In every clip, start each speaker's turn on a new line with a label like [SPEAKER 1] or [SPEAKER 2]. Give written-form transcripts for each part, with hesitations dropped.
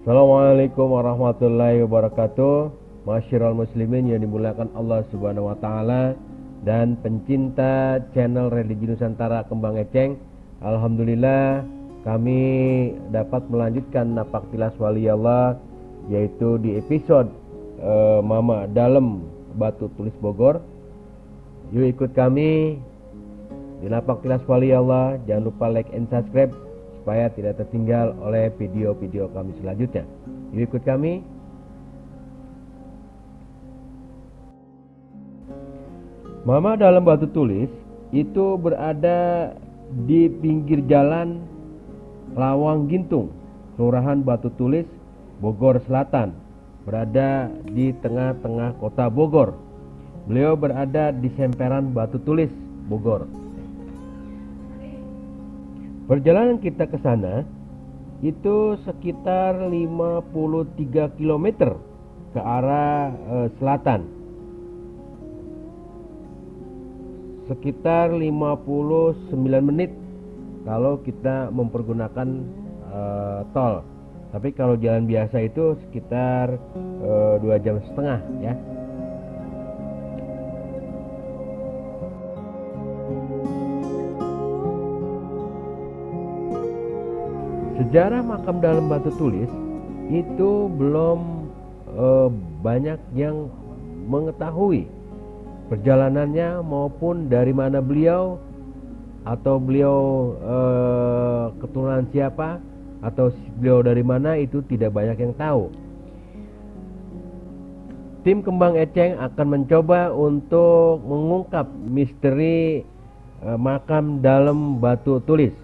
[SPEAKER 1] Assalamualaikum warahmatullahi wabarakatuh. Masyiral muslimin yang dimuliakan Allah Subhanahu wa taala dan pencinta channel Religi Nusantara Kembang Eceng. Alhamdulillah kami dapat melanjutkan napak tilas wali Allah, yaitu di episode Mama Dalem Batu Tulis Bogor. Yuk ikut kami di napak tilas wali Allah. Jangan lupa like and subscribe supaya tidak tertinggal oleh video-video kami selanjutnya. Yuk ikut kami. Mama Dalem Batu Tulis itu berada di pinggir jalan Lawang Gintung, Kelurahan Batu Tulis, Bogor Selatan, berada di tengah-tengah kota Bogor. Beliau berada di semperan Batu Tulis, Bogor. Perjalanan kita ke sana itu sekitar 53 km ke arah selatan. Sekitar 59 menit kalau kita mempergunakan tol. Tapi kalau jalan biasa itu sekitar 2,5 jam ya. Sejarah makam Dalem Batu Tulis itu belum banyak yang mengetahui perjalanannya maupun dari mana beliau, atau beliau keturunan siapa, atau beliau dari mana, itu tidak banyak yang tahu. Tim Kembang Eceng akan mencoba untuk mengungkap misteri makam Dalem Batu Tulis.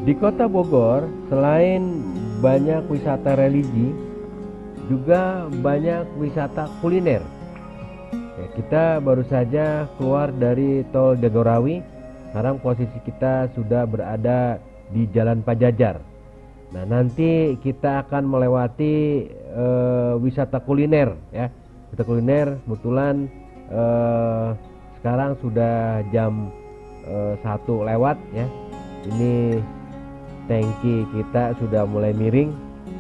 [SPEAKER 1] Di kota Bogor, selain banyak wisata religi, juga banyak wisata kuliner. Ya, kita baru saja keluar dari tol Jagorawi. Sekarang posisi kita sudah berada di Jalan Pajajar. Nah, nanti kita akan melewati wisata kuliner ya. Wisata kuliner kebetulan sekarang sudah jam 1 lewat ya. Ini tangki kita sudah mulai miring.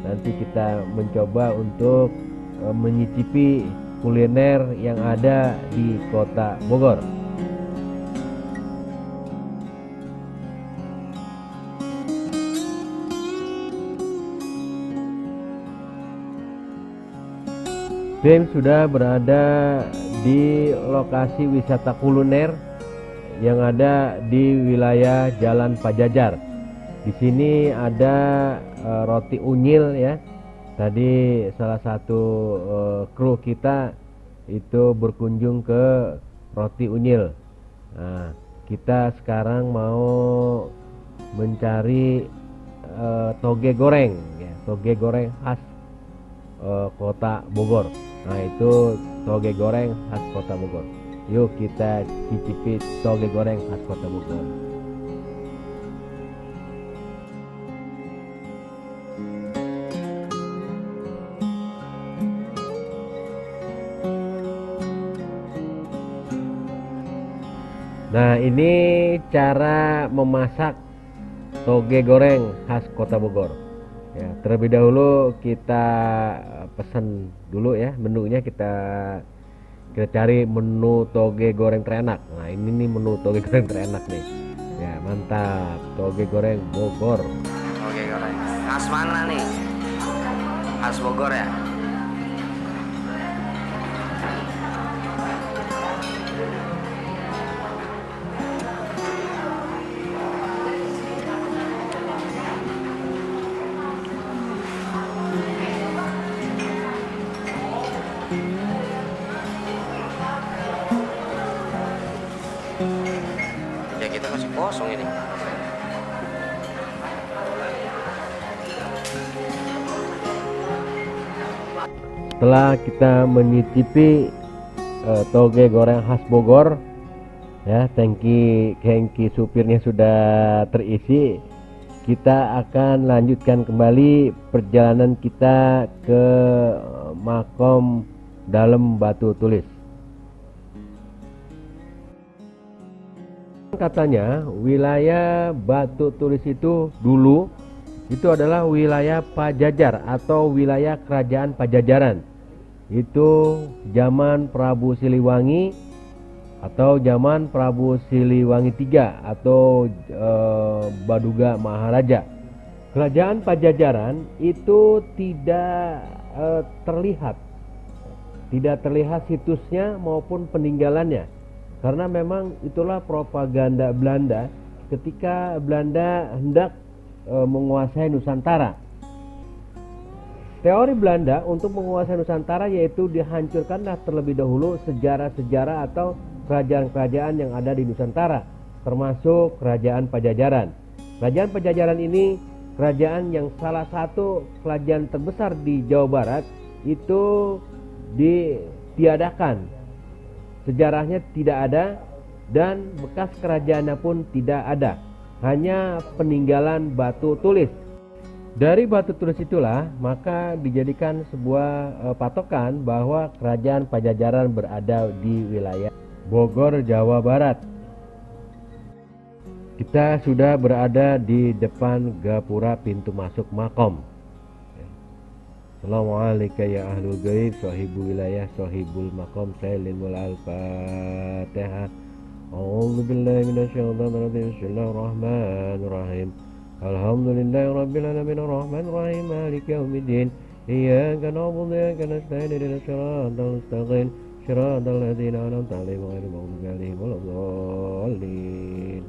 [SPEAKER 1] Nanti kita mencoba untuk menyicipi kuliner yang ada di kota Bogor. Tim sudah berada di lokasi wisata kuliner yang ada di wilayah Jalan Pajajar. Di sini ada roti unyil ya. Tadi salah satu kru kita itu berkunjung ke roti unyil. Nah, kita sekarang mau mencari toge goreng ya, toge goreng khas kota Bogor. Nah, itu toge goreng khas kota Bogor. Yuk kita cicipi toge goreng khas kota Bogor. Nah, ini cara memasak toge goreng khas kota Bogor. Ya, terlebih dahulu kita pesan dulu ya menunya, kita cari menu toge goreng terenak. Nah, ini nih menu toge goreng terenak nih. Ya, mantap, toge goreng Bogor.
[SPEAKER 2] Oke, goreng. Khas mana nih? Khas Bogor ya? Ya kita masih kosong ini.
[SPEAKER 1] Setelah kita menyicipi toge goreng khas Bogor, ya, tangki supirnya sudah terisi, kita akan lanjutkan kembali perjalanan kita ke makom dalam Batu Tulis. Katanya wilayah Batu Tulis itu dulu itu adalah wilayah Pajajar atau wilayah kerajaan Pajajaran. Itu zaman Prabu Siliwangi atau zaman Prabu Siliwangi III atau Baduga Maharaja. Kerajaan Pajajaran itu tidak terlihat situsnya maupun peninggalannya, karena memang itulah propaganda Belanda ketika Belanda hendak menguasai Nusantara. Teori Belanda untuk menguasai Nusantara yaitu dihancurkanlah terlebih dahulu sejarah-sejarah atau kerajaan-kerajaan yang ada di Nusantara, termasuk kerajaan Pajajaran. Kerajaan Pajajaran ini kerajaan yang salah satu kerajaan terbesar di Jawa Barat, itu ditiadakan. Sejarahnya tidak ada dan bekas kerajaannya pun tidak ada. Hanya peninggalan batu tulis. Dari batu tulis itulah maka dijadikan sebuah patokan bahwa kerajaan Pajajaran berada di wilayah Bogor, Jawa Barat. Kita sudah berada di depan gapura pintu masuk makom. Assalamualaikum ya ahlul gaib, sahibul wilayah, sahibul makom, sailin wal al-fatihah. A'udzu billahi minasyaitonir rajim. Bismillahirrahmanirrahim. Alhamdulillahi rabbil alamin arrahmanir rahim maliki yaumiddin. Iyyaka na'budu wa iyyaka nasta'in ihdinas siratal mustaqim siratal ladzina an'amta 'alaihim ghairil maghdubi 'alaihim waladdallin.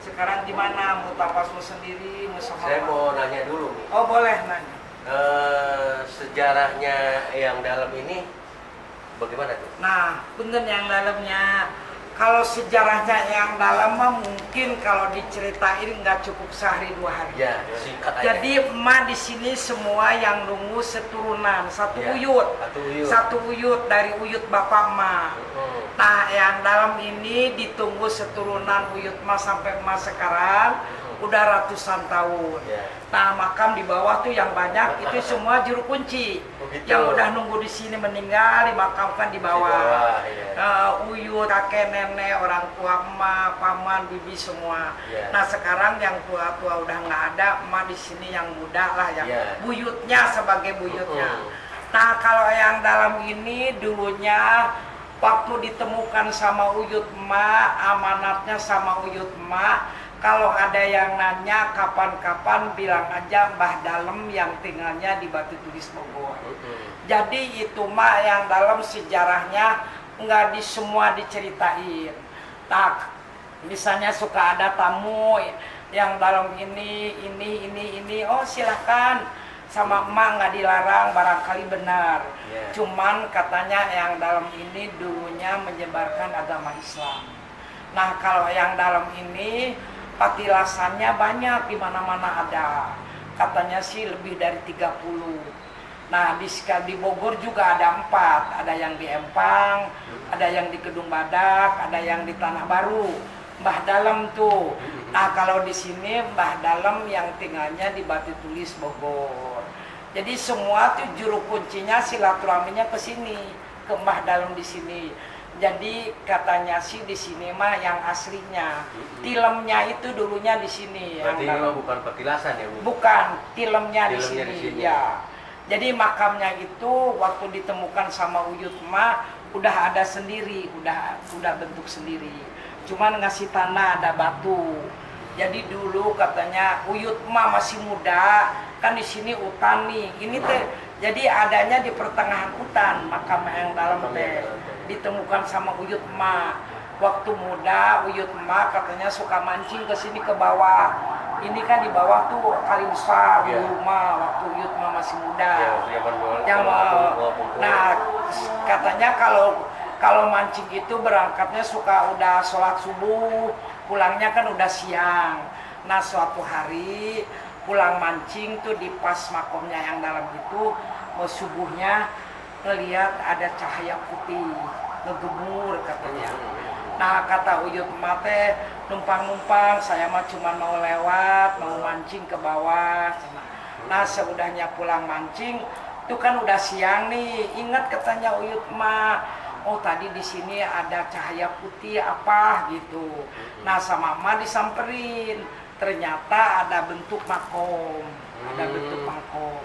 [SPEAKER 3] Sekarang di mana? Mau tapasmu sendiri, mau sama
[SPEAKER 2] Saya
[SPEAKER 3] apa?
[SPEAKER 2] mau nanya dulu.
[SPEAKER 3] Oh boleh nanya.
[SPEAKER 2] Sejarahnya yang dalam ini bagaimana tuh?
[SPEAKER 3] Nah, punten yang dalamnya. Kalau sejarahnya yang dalam mah mungkin kalau diceritain nggak cukup sehari 2 hari.
[SPEAKER 2] Ya, singkat aja.
[SPEAKER 3] Jadi emak di sini semua yang nunggu seturunan, satu
[SPEAKER 2] Ya,
[SPEAKER 3] uyut,
[SPEAKER 2] satu uyut.
[SPEAKER 3] satu uyut dari uyut bapak emak. Nah, yang dalam ini ditunggu seturunan uyut emak sampai emak sekarang udah ratusan tahun.
[SPEAKER 2] Ya.
[SPEAKER 3] Nah, makam di bawah tuh yang banyak itu semua juru kunci.
[SPEAKER 2] Begitu.
[SPEAKER 3] Yang udah nunggu di sini meninggal dimakamkan di bawah.
[SPEAKER 2] Iya.
[SPEAKER 3] Uyut, kakek, nenek, orang tua emak, paman, bibi semua.
[SPEAKER 2] Ya.
[SPEAKER 3] Nah, sekarang yang tua-tua udah nggak ada, emak di sini yang muda lah, yang
[SPEAKER 2] Ya.
[SPEAKER 3] buyutnya sebagai buyutnya. Nah, kalau yang dalam ini dulunya waktu ditemukan sama uyut emak, amanatnya sama uyut emak. Kalau ada yang nanya kapan-kapan bilang aja Mbah Dalem yang tinggalnya di Batu Tulis Bogor. Jadi itu mah yang dalam sejarahnya nggak di semua diceritain. Nah, misalnya suka ada tamu yang dalam ini, oh silahkan sama emak nggak dilarang, barangkali benar.
[SPEAKER 2] Yeah.
[SPEAKER 3] Cuman katanya yang dalam ini dulunya menyebarkan agama Islam. Nah, kalau yang dalam ini patilasannya banyak, di mana-mana ada. Katanya sih lebih dari 30. Nah, di Bogor juga ada 4. Ada yang di Empang, ada yang di Kedung Badak, ada yang di Tanah Baru. Mbah Dalem tuh. Nah, kalau di sini Mbah Dalem yang tinggalnya di Batu Tulis Bogor. Jadi semua tuh juru kuncinya silaturahminya ke sini, ke Mbah Dalem di sini. Jadi katanya sih di sini mah yang aslinya. Tilemnya itu dulunya di sini.
[SPEAKER 2] Berarti
[SPEAKER 3] yang
[SPEAKER 2] memang bukan petilasan ya, Bu?
[SPEAKER 3] Bukan, tilemnya di
[SPEAKER 2] Tilemnya
[SPEAKER 3] sini.
[SPEAKER 2] di sini.
[SPEAKER 3] Ya. Jadi makamnya itu waktu ditemukan sama uyut emak udah ada sendiri, udah bentuk sendiri. cuman ngasih tanah ada batu. Jadi dulu katanya Uyut mah masih muda, kan di sini hutan nih. Ini teh jadi adanya di pertengahan hutan makam yang dalam teh ditemukan sama Uyut mah. Waktu muda Uyut mah katanya suka mancing ke sini ke bawah. Ini kan di bawah tuh kali besar di rumah waktu Uyut mah masih muda. Nah katanya kalau mancing itu berangkatnya suka udah sholat subuh, pulangnya kan udah siang. Nah suatu hari pulang mancing tuh di pas makomnya yang dalam itu, subuhnya ngelihat ada cahaya putih ngegemur katanya. Nah kata Uyut mate numpang-numpang, saya mah cuma mau lewat, mau mancing ke bawah. Nah seudahnya pulang mancing, itu kan udah siang nih. Ingat katanya Uyut mah, oh tadi di sini ada cahaya putih apa gitu. Nah sama emak disamperin, ternyata ada bentuk makom, ada bentuk makom.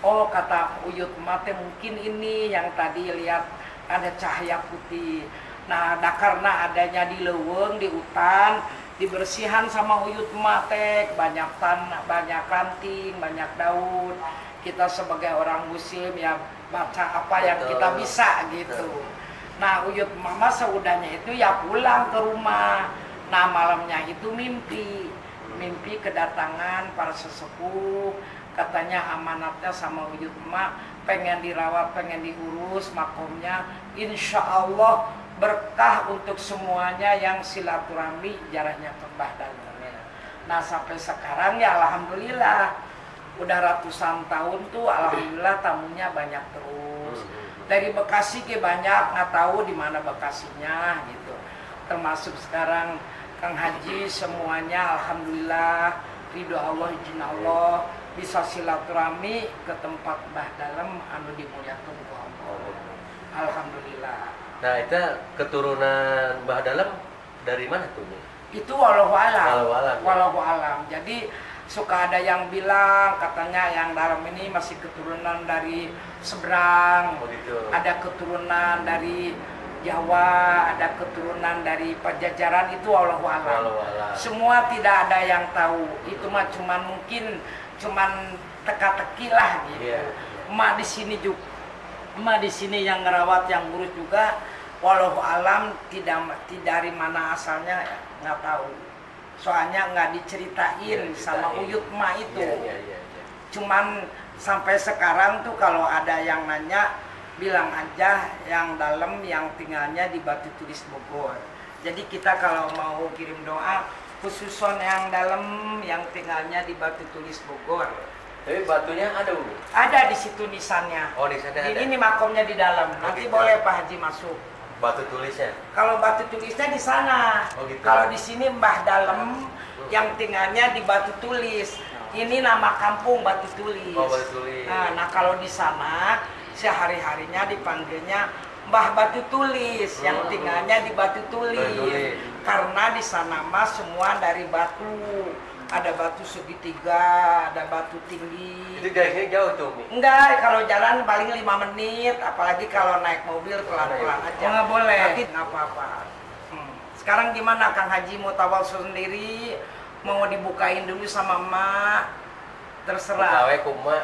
[SPEAKER 3] Oh kata Uyut mate mungkin ini yang tadi lihat ada cahaya putih. Nah, karena adanya di leuweung, di hutan, dibersihan sama Uyut mate, banyak tanah, banyak ranting, banyak daun. Kita sebagai orang muslim ya baca apa yang kita bisa gitu. Nah, Uyut mama seudahnya itu ya pulang ke rumah. Nah, malamnya itu mimpi kedatangan para sesepuh. Katanya amanatnya sama Uyut mak pengen dirawat, pengen diurus makomnya. Insya Allah berkah untuk semuanya yang silaturahmi jarahnya ke Mbah Dalem. Nah sampai sekarang ya alhamdulillah udah ratusan tahun tuh alhamdulillah tamunya banyak terus. Dari Bekasi ke banyak, nggak tahu di mana Bekasinya gitu. Termasuk sekarang Kang Haji semuanya alhamdulillah ridho Allah izin Allah bisa silaturahmi ke tempat Mbah Dalem anu dimuliakeun ku Allah. Alhamdulillah.
[SPEAKER 4] Nah, itu keturunan Mbah Dalem dari mana tuh?
[SPEAKER 3] Itu walau alam.
[SPEAKER 4] Walau
[SPEAKER 3] alam. Jadi suka ada yang bilang katanya yang dalam ini masih keturunan dari seberang.
[SPEAKER 4] Oh, gitu.
[SPEAKER 3] Ada keturunan dari Jawa, ada keturunan dari Pajajaran, itu walau alam. Semua tidak ada yang tahu. Itu mah cuman mungkin cuman teka-teki lah gitu. Emak di sini juga. Emak di sini yang ngerawat, yang ngurus juga, walau alam tidak dari mana asalnya nggak tahu. Soalnya nggak diceritain sama Uyut emak itu. Cuman sampai sekarang tuh kalau ada yang nanya bilang aja yang dalam yang tinggalnya di Batu Tulis Bogor. Jadi kita kalau mau kirim doa khususon yang dalam yang tinggalnya di Batu Tulis Bogor.
[SPEAKER 4] Tapi batunya ada Bu?
[SPEAKER 3] Ada di situ nisannya.
[SPEAKER 4] Oh, nisannya ada.
[SPEAKER 3] Ini makomnya di dalam. Nanti
[SPEAKER 4] gitu.
[SPEAKER 3] boleh Pak Haji masuk.
[SPEAKER 4] Batu tulisnya?
[SPEAKER 3] Kalau batu tulisnya di sana.
[SPEAKER 4] Oh, gitu.
[SPEAKER 3] Kalau di sini Mbah Dalem yang tinggalnya di Batu Tulis. Ini nama kampung Batu Tulis.
[SPEAKER 4] Oh, Batu Tulis.
[SPEAKER 3] Nah kalau di sana sehari-harinya dipanggilnya Mbah Batu Tulis, yang tinggalnya di Batu Tulis. Karena di sana mah semua dari batu. Ada batu segitiga, ada batu tinggi.
[SPEAKER 4] Itu dari sini jauh tuh, Mi?
[SPEAKER 3] Enggak, kalau jalan paling 5 menit, apalagi kalau naik mobil pelan-pelan aja. Nggak boleh. Nanti nggak apa-apa. Sekarang gimana Kang Haji mau tawasul sendiri, mau dibukain dulu sama emak? Terserah.
[SPEAKER 4] Pegawai kuma,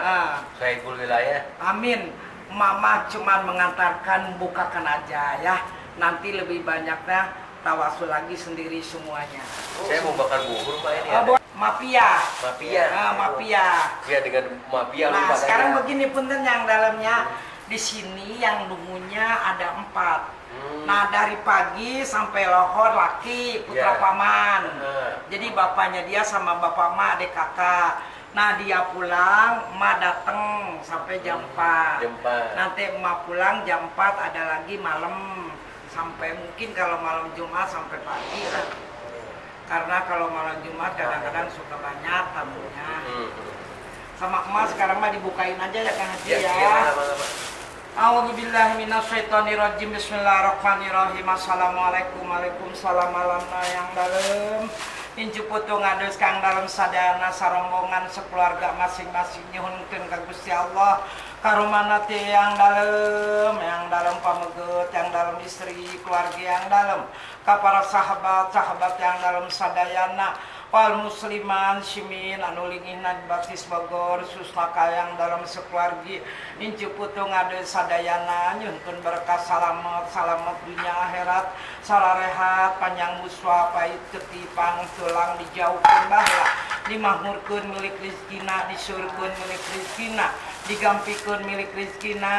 [SPEAKER 4] saya ikut wilayah.
[SPEAKER 3] Amin. Mama cuma mengantarkan, bukakan aja ya. Nanti lebih banyaknya tawasul lagi sendiri semuanya.
[SPEAKER 4] Saya mau bakar bubur Pak ini.
[SPEAKER 3] Mafia.
[SPEAKER 4] Mafia.
[SPEAKER 3] Mafia.
[SPEAKER 4] Ya dengan mafia.
[SPEAKER 3] Nah sekarang begini punten yang dalamnya di sini yang dungunya ada 4. Nah dari pagi sampai lohor laki putra paman. Jadi bapaknya dia sama bapak emak adik kakak. Nah dia pulang, emak dateng sampai jam 4. Nanti emak pulang jam 4 ada lagi malam. Sampai mungkin kalau malam Jumat sampai pagi lah. Karena kalau malam Jumat kadang-kadang suka banyak tamunya. Sama emas sekarang mah dibukain aja ya Kang Haji ya. A'udzubillahi minasyaitonirrajim. Bismillahirrahmanirrahim. Assalamualaikum. Waalaikumsalam. Malamna yang dalam. incu putu ngadus kang dalam sadayana sarombongan sekeluarga masing-masing nyuhunkeun ka Gusti Allah karumana ti yang dalam pameget, yang dalam istri, keluarga yang dalam, ka para sahabat yang dalam sadayana, wal musliman simin anu lingihna di Baptis Bogor susnaka yang dalam sekeluarga, incu putu ngade sadayana nyuhkeun berkah salamet dunia akhirat, sararehat panjang muswa pait ketipang tulang dijauhkeun baheula, dimahmurkeun milik rizkina, disurkeun milik rizkina, digampikeun milik rizkina,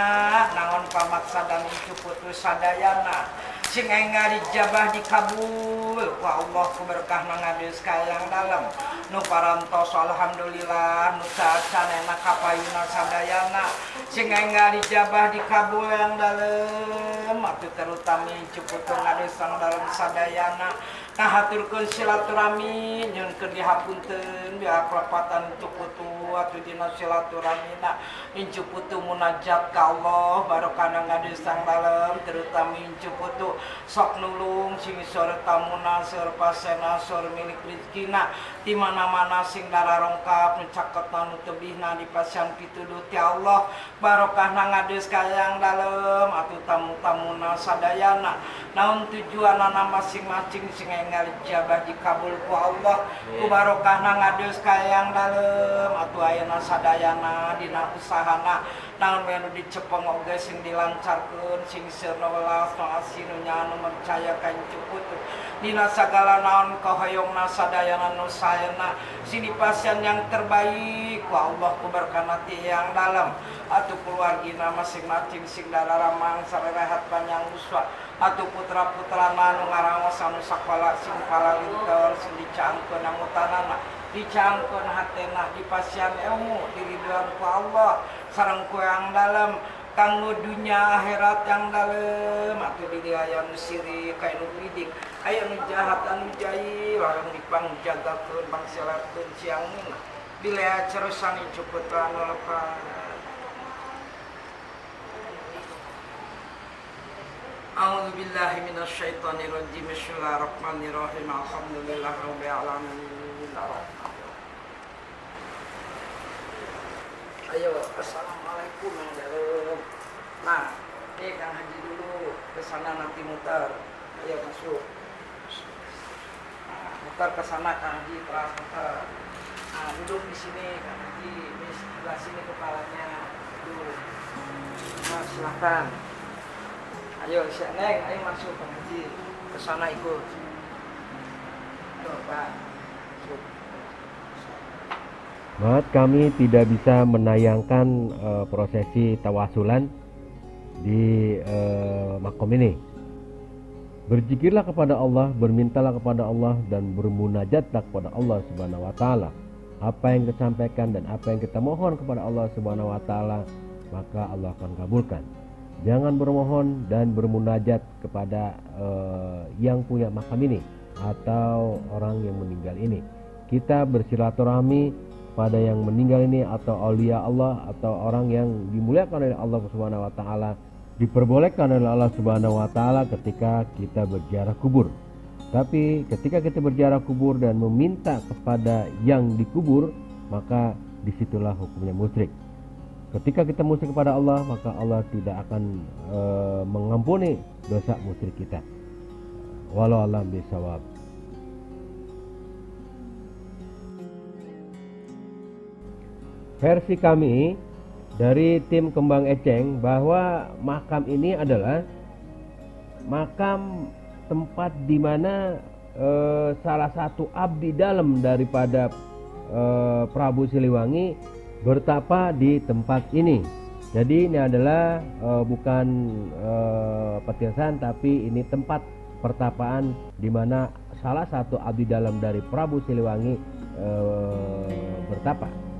[SPEAKER 3] naon pamaksa dan incu putu sadayana sing enggal dijabah dikabul ku Allah ku berkah nangadeus ka yang dalam nu parantos alhamdulillah nu sacanena kapayuna sadayana sing enggal dijabah dikabul yang dalam atuh terutama incu putu ngadeus sang dalam sadayana ngahaturkeun silaturahmi nyunkeun dihapunteun biar kelepatan incu putu atuh dina silaturahmina incu putu munajat ka Allah barokah ngadeus sang dalam terutama incu putu sok nulung sing sore tamuna seur pasena seur milik rizkina di mana-mana sing dararongkap nu caketna nu tebihna dipasihan pituduh ti Allah barokah ngadeus ka yang dalem atuh tamu-tamuna sadayana naon tujuanana masing-masing sing enggal ijabah dikabul ku Allah ku barokah ngadeus ka yang dalem atuh ayeuna sadayana dina usahana naon we nu dicepeng oge sing dilancarkeun sing seueur welas nu asinu anu percaya ka incu putu dina sagala naon kahoyongna sadayana nu saena sing dipasihan yang terbaik ku Allah ku berkana ti yang dalam atuh keluargina masing-masing sing dalaramang sarerehat panjang uswa atuh putra-putrana nu ngaraos anu sakola sing palalinteur sing dicaangkeun angutanana dicaangkeun hatena dipasihan ilmu diridhoan ku Allah sareng ku yang dalam kanggo dunya akhirat yang dalem atuh di aya nu sirik ka nu bidik aya nu jahat anu jahil larang dipangjagakeun pangsilatkeun siangna bila cerusan cepet anu lepas A'udzu billahi minasyaitonir rajim bismillahirrahmanirrahim alhamdulillahirabbil alamin ayo assalamualaikum yang dalam nah ini Kang Haji dulu ke sana nanti muter ayo masuk muter ke sana Kang Haji terus muter nah duduk di sini Kang Haji di sebelah sini kepalanya duduk nah silakan ayo si Neng ayo masuk Kang Haji ke sana ikut tuh Pak masuk.
[SPEAKER 1] Maaf kami tidak bisa menayangkan prosesi tawasulan di makom ini. Berzikirlah kepada Allah, bermintalah kepada Allah dan bermunajatlah kepada Allah Subhanahu wa taala. Apa yang kita sampaikan dan apa yang kita mohon kepada Allah Subhanahu wa taala, maka Allah akan kabulkan. Jangan bermohon dan bermunajat kepada yang punya makam ini atau orang yang meninggal ini. Kita bersilaturahmi pada yang meninggal ini atau aulia Allah atau orang yang dimuliakan oleh Allah Subhanahu wa taala, diperbolehkan oleh Allah Subhanahu wa taala ketika kita berziarah kubur. Tapi ketika kita berziarah kubur dan meminta kepada yang dikubur, maka disitulah hukumnya musyrik. Ketika kita musyrik kepada Allah, maka Allah tidak akan mengampuni dosa musyrik kita. Wallahu a'lam bishawab. Versi kami dari tim Kembang Eceng bahwa makam ini adalah makam tempat di mana salah satu abdi dalam daripada Prabu Siliwangi bertapa di tempat ini. Jadi ini adalah bukan petilasan, tapi ini tempat pertapaan di mana salah satu abdi dalam dari Prabu Siliwangi bertapa.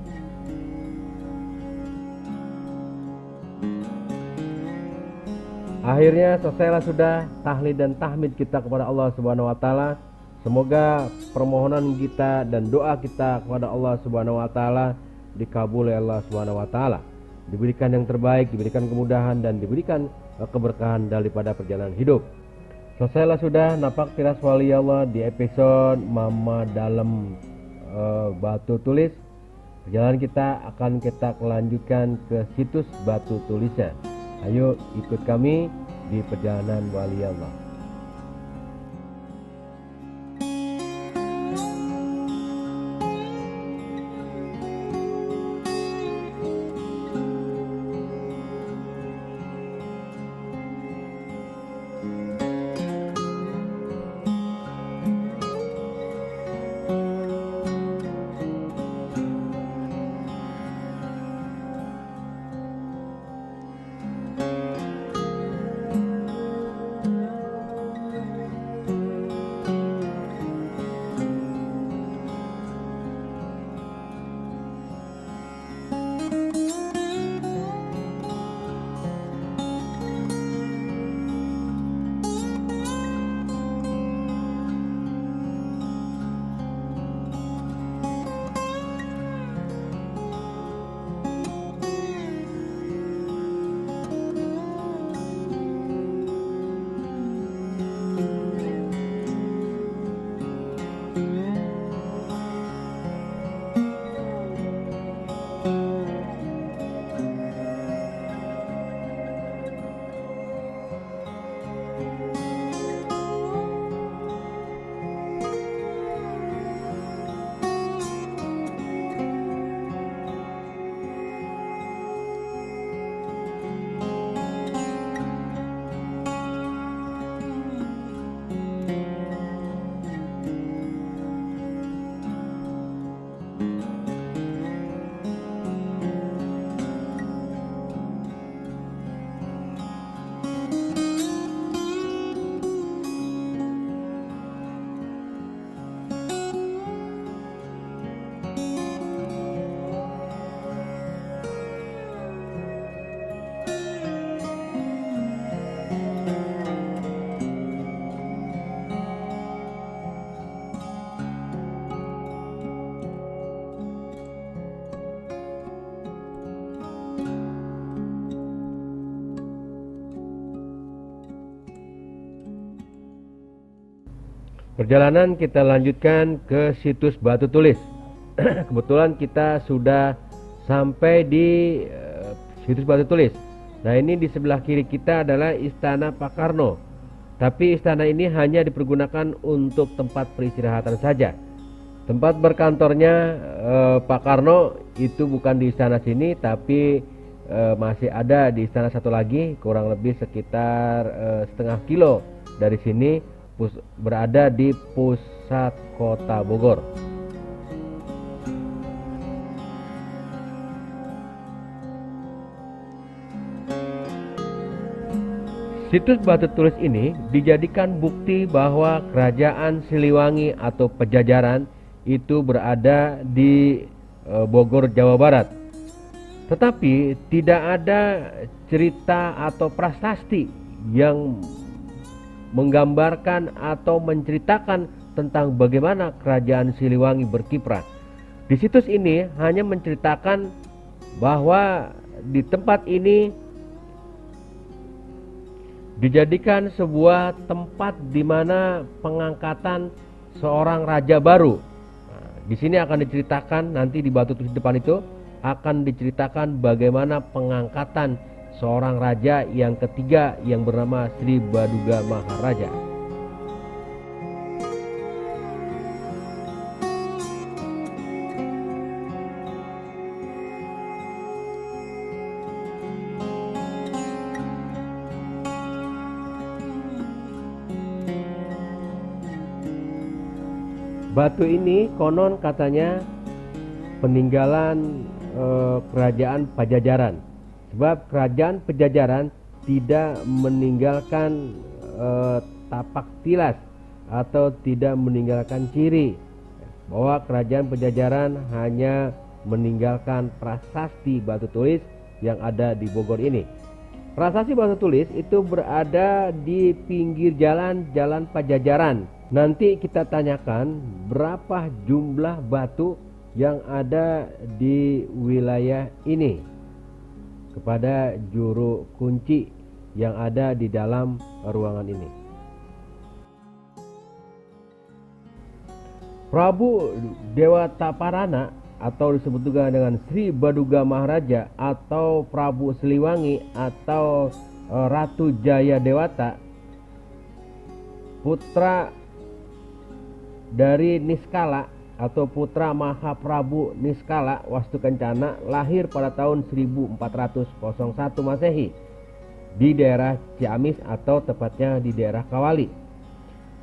[SPEAKER 1] Akhirnya selesailah sudah tahlil dan tahmid kita kepada Allah Subhanahu wa taala. Semoga permohonan kita dan doa kita kepada Allah Subhanahu wa taala dikabul oleh Allah Subhanahu wa taala. Diberikan yang terbaik, diberikan kemudahan dan diberikan keberkahan daripada perjalanan hidup. Selesailah sudah napak tilas wali Allah di episode Mama dalam batu tulis. Perjalanan kita akan kita lanjutkan ke situs batu tulisnya. Ayo ikut kami di perjalanan wali Allah. Perjalanan kita lanjutkan ke situs batu tulis. Kebetulan kita sudah sampai di situs batu tulis. Nah, ini di sebelah kiri kita adalah Istana Pak Karno. Tapi istana ini hanya dipergunakan untuk tempat peristirahatan saja. Tempat berkantornya Pak Karno itu bukan di istana sini, tapi masih ada di istana satu lagi, kurang lebih sekitar setengah kilo dari sini, berada di pusat kota Bogor. Situs batu tulis ini dijadikan bukti bahwa kerajaan Siliwangi atau Pejajaran itu berada di Bogor, Jawa Barat. Tetapi tidak ada cerita atau prasasti yang menggambarkan atau menceritakan tentang bagaimana kerajaan Siliwangi berkiprah. Di situs ini hanya menceritakan bahwa di tempat ini dijadikan sebuah tempat di mana pengangkatan seorang raja baru. Nah, di sini akan diceritakan, nanti di batu tulis depan itu akan diceritakan bagaimana pengangkatan seorang raja yang ketiga yang bernama Sri Baduga Maharaja. Batu ini konon katanya peninggalan kerajaan Pajajaran. Sebab kerajaan Pejajaran tidak meninggalkan tapak tilas atau tidak meninggalkan ciri, bahwa kerajaan Pejajaran hanya meninggalkan prasasti batu tulis yang ada di Bogor ini. Prasasti batu tulis itu berada di pinggir jalan Pajajaran. Nanti kita tanyakan berapa jumlah batu yang ada di wilayah ini kepada juru kunci yang ada di dalam ruangan ini. Prabu Dewata Parana atau disebut juga dengan Sri Baduga Maharaja atau Prabu Siliwangi atau Ratu Jaya Dewata, putra dari Niskala atau putra Mahaprabu Niskala Wastu Kencana, lahir pada tahun 1401 Masehi di daerah Ciamis atau tepatnya di daerah Kawali.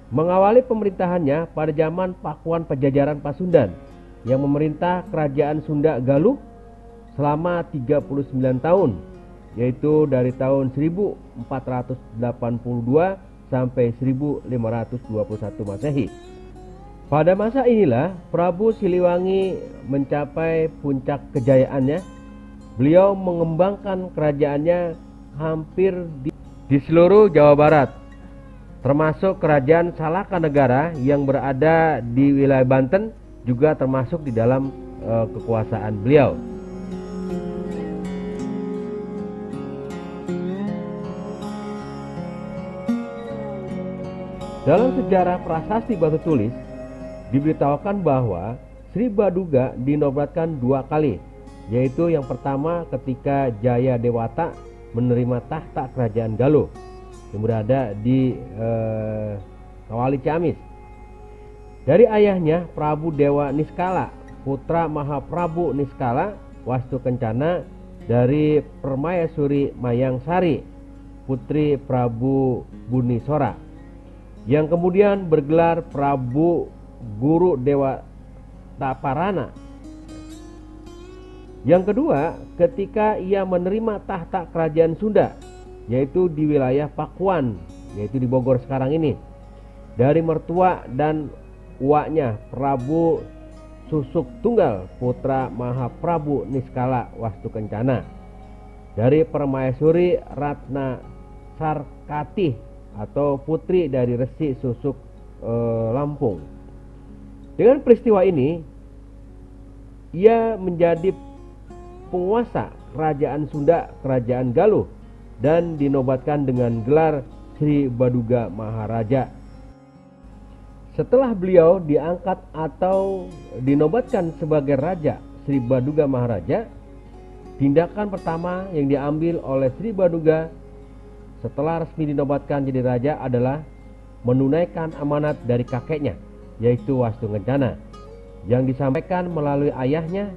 [SPEAKER 1] Mengawali pemerintahannya pada zaman Pakuan Pajajaran Pasundan yang memerintah kerajaan Sunda Galuh selama 39 tahun, yaitu dari tahun 1482 sampai 1521 Masehi. Pada masa inilah Prabu Siliwangi mencapai puncak kejayaannya. Beliau mengembangkan kerajaannya hampir di seluruh Jawa Barat, termasuk kerajaan Salaka Negara yang berada di wilayah Banten juga termasuk di dalam kekuasaan beliau. Dalam sejarah prasasti batu tulis diberitahukan bahwa Sri Baduga dinobatkan 2 kali, yaitu yang pertama ketika Jaya Dewata menerima tahta kerajaan Galuh yang berada di Kawali Ciamis dari ayahnya Prabu Dewa Niskala, putra Mahaprabu Niskala Wastu Kencana, dari Permaisuri Mayangsari, putri Prabu Bunisora, yang kemudian bergelar Prabu Guru Dewa Taparana. Yang kedua, ketika ia menerima tahta kerajaan Sunda, yaitu di wilayah Pakuan, yaitu di Bogor sekarang ini, dari mertua dan uaknya Prabu Susuk Tunggal, putra Mahaprabu Niskala Wastu Kencana, dari Permaisuri Ratna Sarkatih atau putri dari Resi Susuk Lampung. Dengan peristiwa ini, ia menjadi penguasa kerajaan Sunda, kerajaan Galuh, dan dinobatkan dengan gelar Sri Baduga Maharaja. Setelah beliau diangkat atau dinobatkan sebagai Raja Sri Baduga Maharaja, tindakan pertama yang diambil oleh Sri Baduga setelah resmi dinobatkan jadi raja adalah menunaikan amanat dari kakeknya, yaitu Wastu Kencana, yang disampaikan melalui ayahnya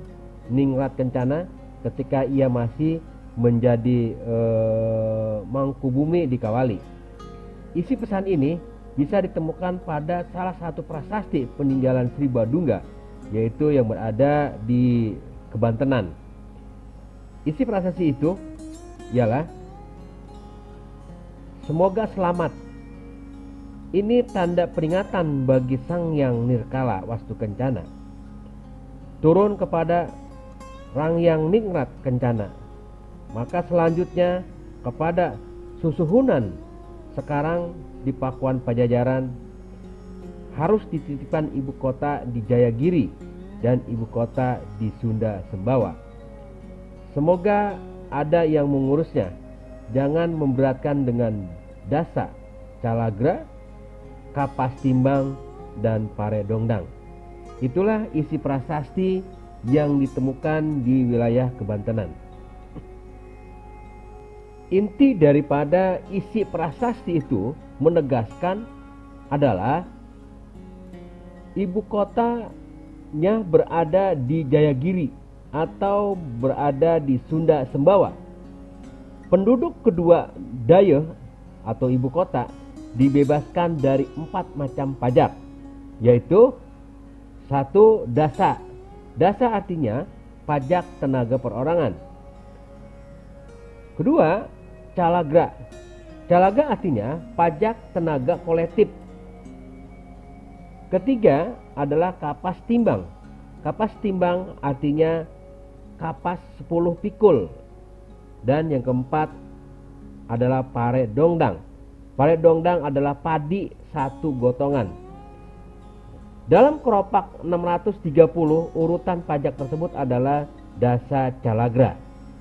[SPEAKER 1] Ningrat Kencana ketika ia masih menjadi Mangkubumi di Kawali. Isi pesan ini bisa ditemukan pada salah satu prasasti peninggalan Sri Baduga, yaitu yang berada di Kebantenan. Isi prasasti itu ialah semoga selamat. Ini tanda peringatan bagi Sang Yang Nirkala Wastu Kencana turun kepada Rangyang Ningrat Kencana, maka selanjutnya kepada Susuhunan sekarang di Pakuan Pajajaran harus dititipkan ibu kota di Jayagiri dan ibu kota di Sunda Sembawa. Semoga ada yang mengurusnya, jangan memberatkan dengan dasa, calagra, kapas timbang, dan pare dongdang. Itulah isi prasasti yang ditemukan di wilayah Kebantenan. Inti daripada isi prasasti itu menegaskan adalah ibu kotanya berada di Jayagiri atau berada di Sunda Sembawa. Penduduk kedua daya atau ibu kota dibebaskan dari 4 macam pajak, yaitu 1. Dasa. Dasa artinya pajak tenaga perorangan. Kedua, calagra. Calagra artinya pajak tenaga kolektif. Ketiga adalah kapas timbang. Kapas timbang artinya kapas 10 pikul. Dan yang keempat adalah pare dongdang. Pare dongdang adalah padi 1 gotongan. Dalam keropak 630 urutan pajak tersebut adalah dasa calagra.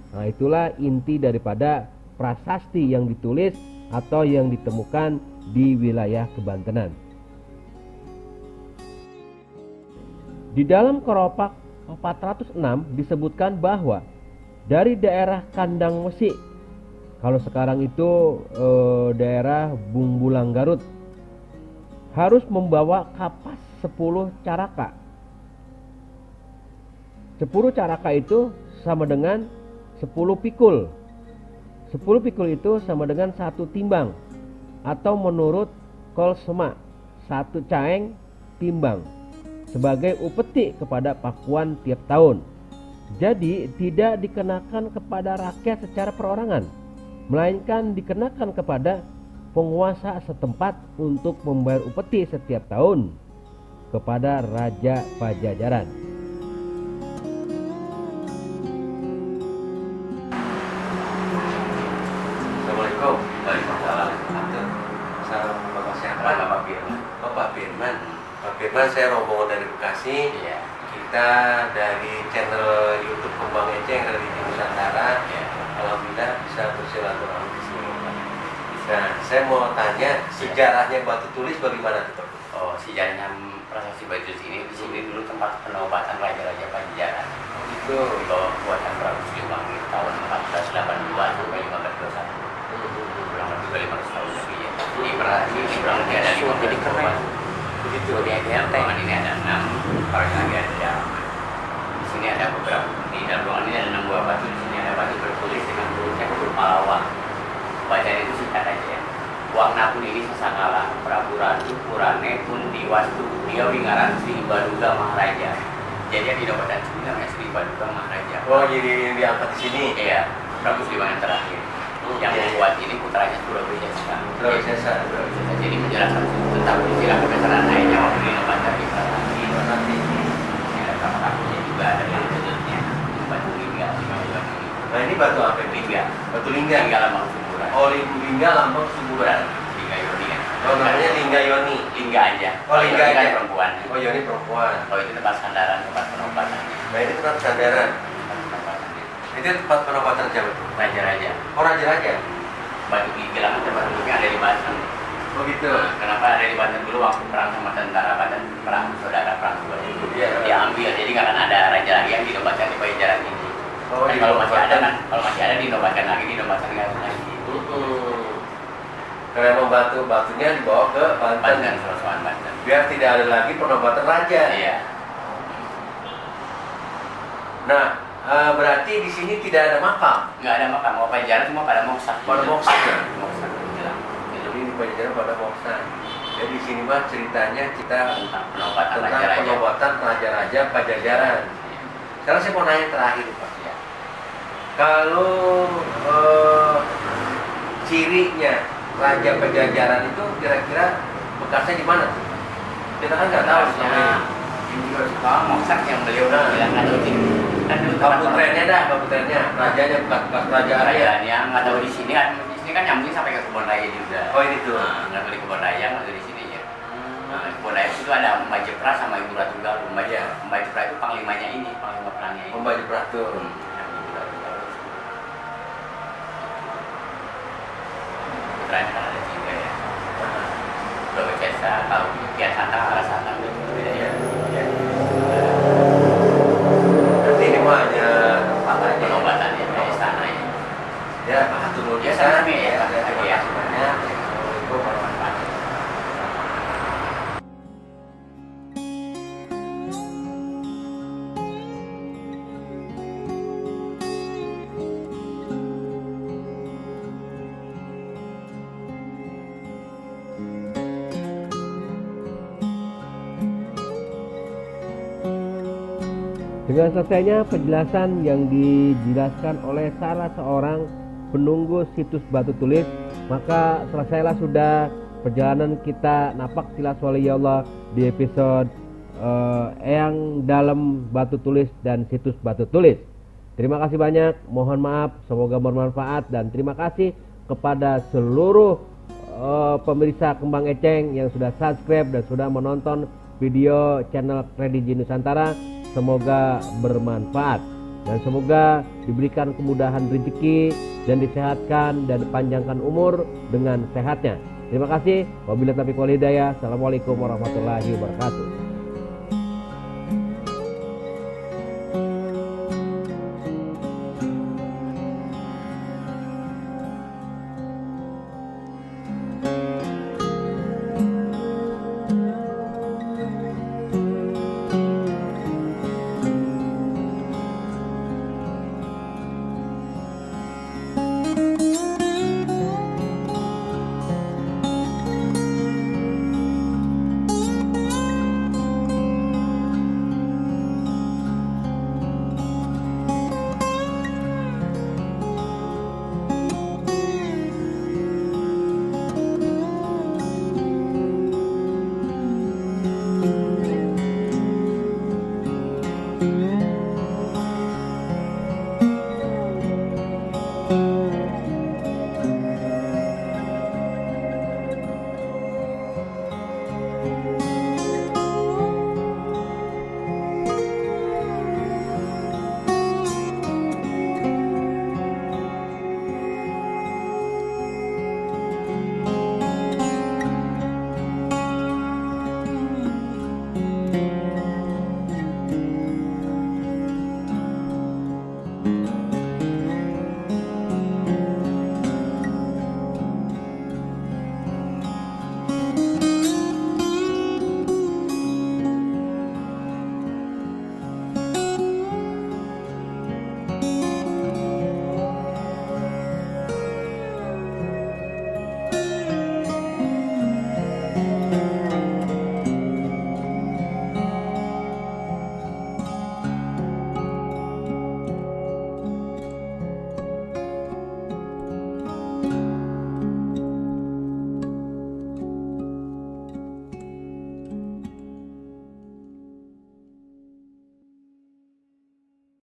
[SPEAKER 1] Nah, itulah inti daripada prasasti yang ditulis atau yang ditemukan di wilayah Kebantenan. Di dalam Keropak 406 disebutkan bahwa dari daerah Kandang Mesik, kalau sekarang itu daerah Bumbulang Garut, harus membawa kapas 10 caraka. 10 caraka itu sama dengan 10 pikul. 10 pikul itu sama dengan 1 timbang, atau menurut Kolsema 1 caeng timbang, sebagai upeti kepada pakuan tiap tahun. Jadi tidak dikenakan kepada rakyat secara perorangan, melainkan dikenakan kepada penguasa setempat untuk membayar upeti setiap tahun kepada Raja Pajajaran.
[SPEAKER 4] Assalamualaikum. Waalaikumsalam. Salam Bapak siapa?
[SPEAKER 2] Bapak Firman.
[SPEAKER 4] Bapak Firman. Pak Firman, saya rombongan dari Bekasi.
[SPEAKER 2] Iya.
[SPEAKER 4] Kita dari channel YouTube Kembang Eceng Religi Nusantara.
[SPEAKER 2] Iya.
[SPEAKER 4] Alhamdulillah bisa bersilaturahmi di sini. Nah, saya mau tanya sejarahnya batu tulis bagaimana tuh, Pak?
[SPEAKER 2] Oh, sejarahnya prasasti batu tulis ini di sini dulu tempat penobatan raja-raja Pajajaran.
[SPEAKER 4] Itu
[SPEAKER 2] Di bawah kekuatan Prabu Siliwangi tahun 1482 sampai 1521. Kurang lebih 500 tahun lebih ya. Di Prabu kurang lebih ada 5 jadi keren.
[SPEAKER 4] begitu.
[SPEAKER 2] Di ruangan ini ada 6, orang lagi ada. Di sini ada beberapa. Di dalam ruangan ini ada 6 buah batu. Di sini ada batu bertulis dengan tulisan huruf Malawak. Bacaan itu singkat aja ya. Wangna pun ini sasangala Prabu Ratu Purane pun diwastu dia wingaran Sri Baduga Maharaja. Jadi yang didapatkan sini namanya Sri Baduga Maharaja.
[SPEAKER 4] Oh, jadi yang diangkat di sini.
[SPEAKER 2] Iya, Prabu Siliwangi yang terakhir. Yang membuat ini putranya Surawijasa.
[SPEAKER 4] Surawijasa.
[SPEAKER 2] Jadi menjelaskan tentang istilah kebesaran lainnya waktu dinobatkan di Prasasti. Ini ada kamarnya juga ada yang bentuknya batu lingga.
[SPEAKER 4] Nah, ini batu apa?
[SPEAKER 2] Lingga.
[SPEAKER 4] Batu lingga.
[SPEAKER 2] Lingga lambang suburan.
[SPEAKER 4] Oh, lingga lambang suburan.
[SPEAKER 2] Lingga Yoni ya.
[SPEAKER 4] Oh, namanya lingga Yoni.
[SPEAKER 2] Lingga aja.
[SPEAKER 4] Oh, lingga
[SPEAKER 2] Yoni kan
[SPEAKER 4] aja.
[SPEAKER 2] perempuan.
[SPEAKER 4] Oh, Yoni perempuan.
[SPEAKER 2] Oh, itu tempat sandaran, tempat penobatannya.
[SPEAKER 4] Nah, ini tempat sandaran.
[SPEAKER 2] Tempat penobatannya.
[SPEAKER 4] Itu tempat penobatan siapa tuh?
[SPEAKER 2] Raja-raja.
[SPEAKER 4] Oh, raja-raja.
[SPEAKER 2] Batu gigi lama tempat duduknya ada di Banten.
[SPEAKER 4] Oh, gitu.
[SPEAKER 2] Nah, kenapa ada di Banten dulu waktu perang sama tentara Banten, perang saudara perang dua itu
[SPEAKER 4] Iya.
[SPEAKER 2] diambil, jadi nggak akan ada raja lagi yang dinobatkan di Pajajaran ini.
[SPEAKER 4] Oh,
[SPEAKER 2] Dan kalau masih ada
[SPEAKER 4] dinobatkan.
[SPEAKER 2] kan, kalau masih ada dinobatkan lagi.
[SPEAKER 4] Karena memang batunya dibawa ke Banten.
[SPEAKER 2] Banten, Serosokan Banten.
[SPEAKER 4] Biar tidak ada lagi penobatan raja.
[SPEAKER 2] Iya.
[SPEAKER 4] Nah, berarti di sini tidak ada makam.
[SPEAKER 2] Nggak ada makam, mau Pajajaran semua pada moksa.
[SPEAKER 4] Pada moksa.
[SPEAKER 2] Moksa, jelas.
[SPEAKER 4] Jadi di Pajajaran pada moksa. Jadi di sini mah ceritanya kita
[SPEAKER 2] Tentang penobatan
[SPEAKER 4] tentang
[SPEAKER 2] raja-raja.
[SPEAKER 4] penobatan raja-raja Pajajaran. Sekarang saya mau nanya terakhir, Pak.
[SPEAKER 2] Iya.
[SPEAKER 4] Kalau cirinya Raja Pajajaran itu kira-kira bekasnya di mana? Kita kan nggak tahu selama ini.
[SPEAKER 2] Ini juga suka moksa yang beliau bilang kan itu. Kan dulu
[SPEAKER 4] Kaputrennya dah, kaputrennya, rajanya bekas kerajaan ya.
[SPEAKER 2] Kerajaannya nggak tahu di sini kan nyambung sampai ke kebun raya juga.
[SPEAKER 4] Oh, ini tuh.
[SPEAKER 2] Nah, nggak tahu di kebun raya nggak tahu di sini ya. Nah, kebun raya itu ada Mbak Jepra sama Ibu Ratu Galuh. Mbak Jepra itu panglimanya ini, panglima perangnya ini.
[SPEAKER 4] Membaju peratur.
[SPEAKER 2] Yang Ibu Ratu Galuh. Putranya kan ada 3 ya. Surawijasa, kalau Kian Santang, Rara Santang itu beda ya.
[SPEAKER 4] Nanti ini mah hanya tempat aja.
[SPEAKER 2] Penobatan ya, dari istana ya.
[SPEAKER 4] Ya, matur nuwun
[SPEAKER 2] Ya,
[SPEAKER 4] pisan.
[SPEAKER 2] sama ya, Pak.
[SPEAKER 4] Terima
[SPEAKER 2] Ya.
[SPEAKER 4] kasih banyak. Assalamualaikum warahmatullahi wabarakatuh.
[SPEAKER 1] Dengan selesainya penjelasan yang dijelaskan oleh salah seorang penunggu situs batu tulis, maka selesailah sudah perjalanan kita napak tilas waliyallah di episode yang dalam batu tulis dan situs batu tulis. Terima kasih banyak, mohon maaf, semoga bermanfaat, dan terima kasih kepada seluruh pemirsa Kembang Eceng yang sudah subscribe dan sudah menonton video channel Religi Nusantara. Semoga bermanfaat dan semoga diberikan kemudahan rezeki dan disehatkan dan dipanjangkan umur dengan sehatnya. Terima kasih. Wabillahi taufiq wal hidayah. Assalamualaikum warahmatullahi wabarakatuh.